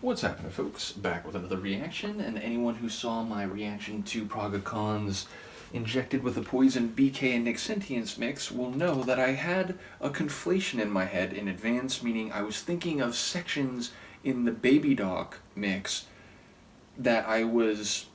What's happening, folks? Back with another reaction, and anyone who saw my reaction to Praga Khan's Injected with a Poison BK Nick Sentience mix will know that I had a conflation in my head in advance, meaning I was thinking of sections in the Baby Doc mix that I was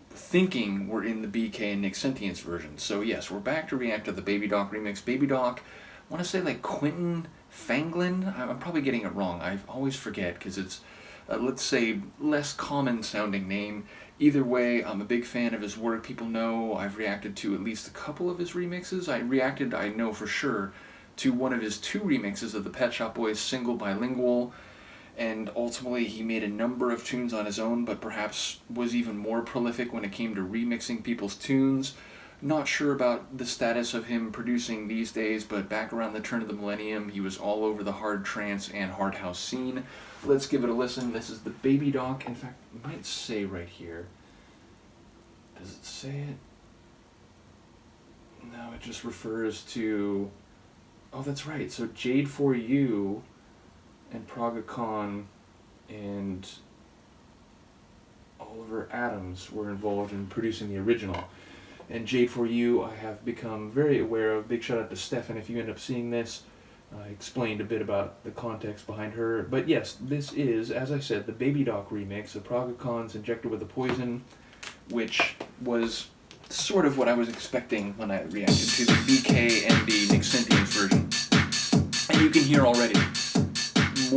thinking were in the BK and Nick Sentience version. So yes, we're back to react to the Baby Doc remix. Baby Doc, I want to say like Quentin Franglin? I'm probably getting it wrong. I always forget because it's let's say, less common sounding name. Either way, I'm a big fan of his work. People know I've reacted to at least a couple of his remixes. I reacted, I know for sure, to one of his 2 remixes of the Pet Shop Boys single Bilingual, and ultimately he made a number of tunes on his own, but perhaps was even more prolific when it came to remixing people's tunes. Not sure about the status of him producing these days, but back around the turn of the millennium, he was all over the hard trance and hard house scene. Let's give it a listen. This is the Baby Doc. In fact, it might say right here. Does it say it? No, it just refers to... Oh, that's right. So Jade For You and Praga Khan and Oliver Adams were involved in producing the original. And Jade For You I have become very aware of. Big shout out to Stefan if you end up seeing this. I explained a bit about the context behind her. But yes, this is, as I said, the Baby Doc remix of Praga Khan's Injected with a Poison, which was sort of what I was expecting when I reacted to the BK and the Nick Sentience version. And you can hear already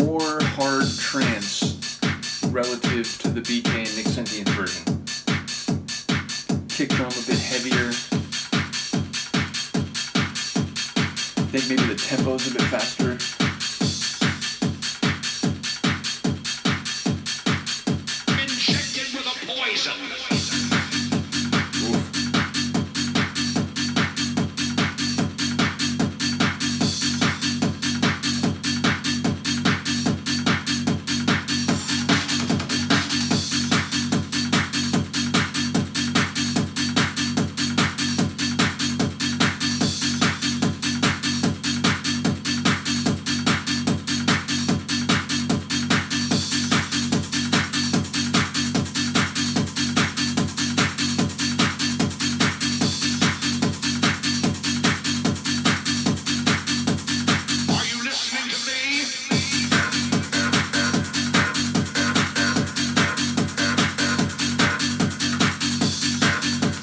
more hard trance relative to the BK and Nick Sentience version. Kick drum a bit heavier. I think maybe the tempo's a bit faster. Injected with a poison.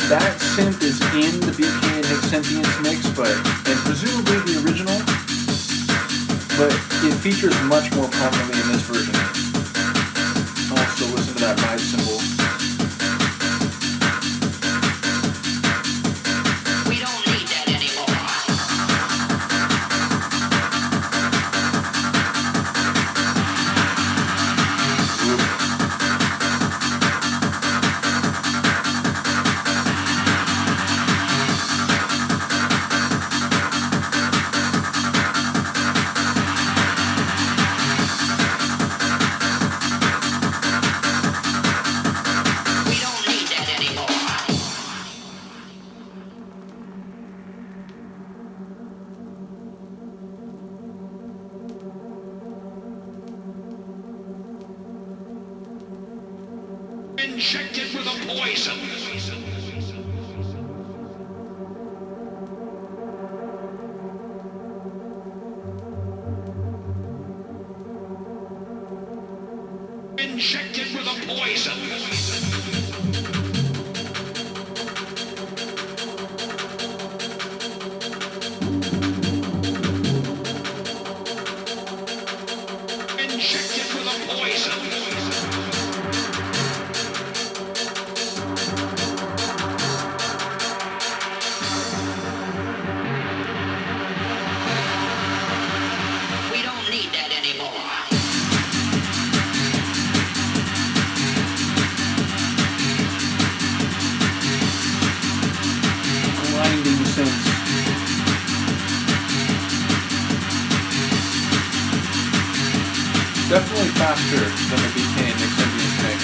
That synth is in the BK and Nick Sentience mix, and presumably the original, but it features much more prominently in this version. Also, listen to that ride cymbal. We don't need that anymore. Injected with a poison. Injected with a poison. Injected with a poison. Definitely faster than the BK and Nick Sentience mix.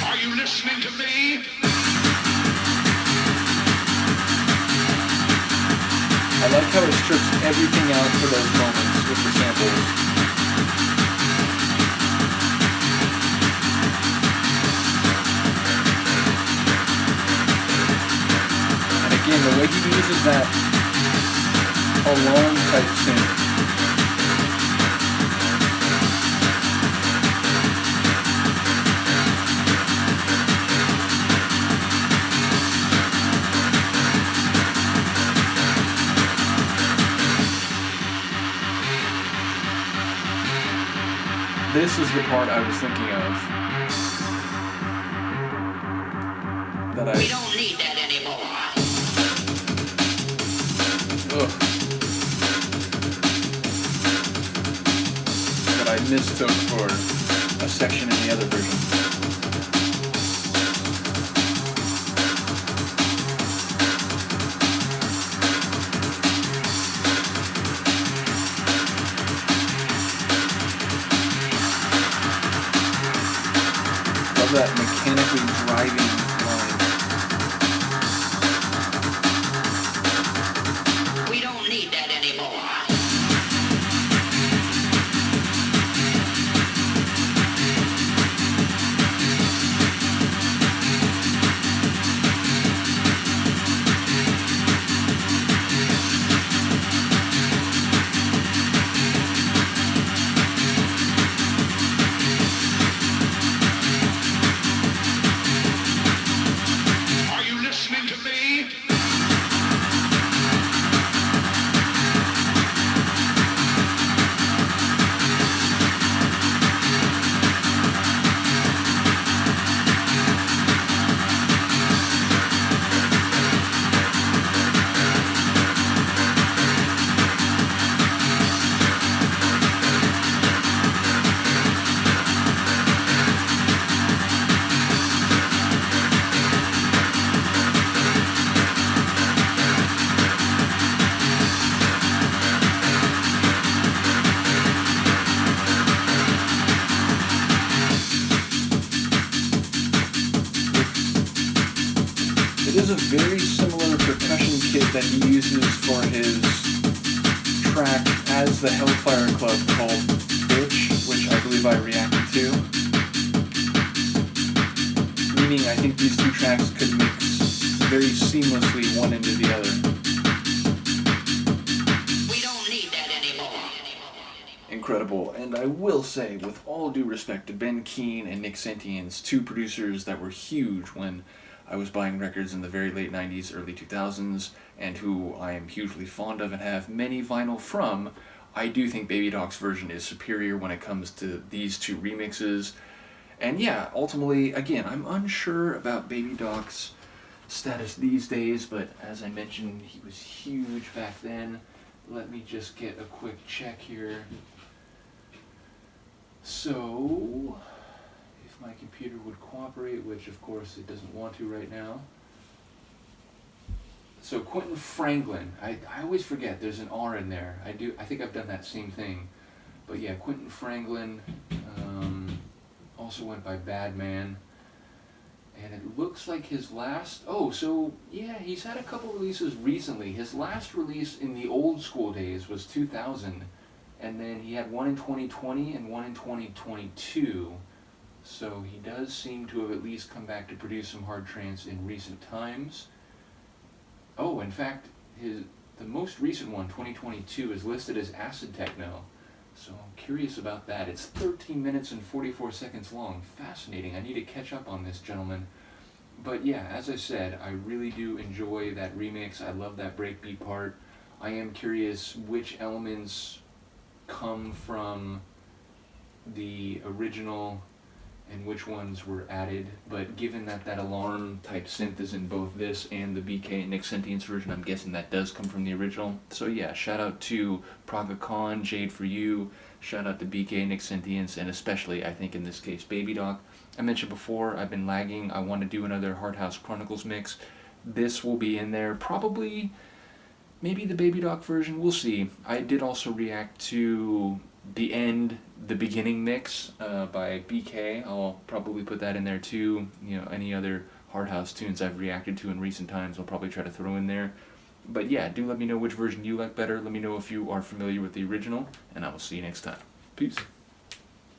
Are you listening to me? I I like how it strips everything out for those moments with the samples. And again, the way he uses that alarm type synth. This is the part I was thinking of. We don't need that anymore. Ugh. That I mistook for a section in the other version. That mechanically driving line. We don't need that anymore. Is a very similar percussion kit that he uses for his track as the Hellfire Club called Bitch, which I believe I reacted to. Meaning I think these two tracks could mix very seamlessly one into the other. We don't need that anymore. Incredible, and I will say, with all due respect to Ben Keane and Nick Sentience, two producers that were huge when I was buying records in the very late 90s, early 2000s, and who I am hugely fond of and have many vinyl from, I do think Baby Doc's version is superior when it comes to these two remixes. And yeah, ultimately, again, I'm unsure about Baby Doc's status these days, but as I mentioned, he was huge back then. Let me just get a quick check here. So, if my computer would cooperate, which of course it doesn't want to right now. So Quentin Franglin, I always forget there's an R in there. I think I've done that same thing. But yeah, Quentin Franglin also went by Bad Man. And it looks like his last, so yeah, he's had a couple releases recently. His last release in the old school days was 2000. And then he had one in 2020 and one in 2022. So he does seem to have at least come back to produce some hard trance in recent times. Oh, in fact, the most recent one, 2022, is listed as acid techno. So I'm curious about that. It's 13 minutes and 44 seconds long. Fascinating. I need to catch up on this, gentlemen. But yeah, as I said, I really do enjoy that remix. I love that breakbeat part. I am curious which elements come from the original and which ones were added, but given that that alarm type synth is in both this and the BK Nick Sentience version, I'm guessing that does come from the original. So yeah, shout out to Praga Khan, Jade for You, shout out to BK Nick Sentience, and especially, I think in this case, Baby Doc. I mentioned before, I've been lagging, I want to do another Hard House Chronicles mix. This will be in there, probably, maybe the Baby Doc version, we'll see. I did also react to the beginning mix by BK. I'll probably put that in there too. You know, any other hard house tunes I've reacted to in recent times I'll probably try to throw in there. But yeah, do let me know which version you like better. Let me know if you are familiar with the original, and I will see you next time. Peace.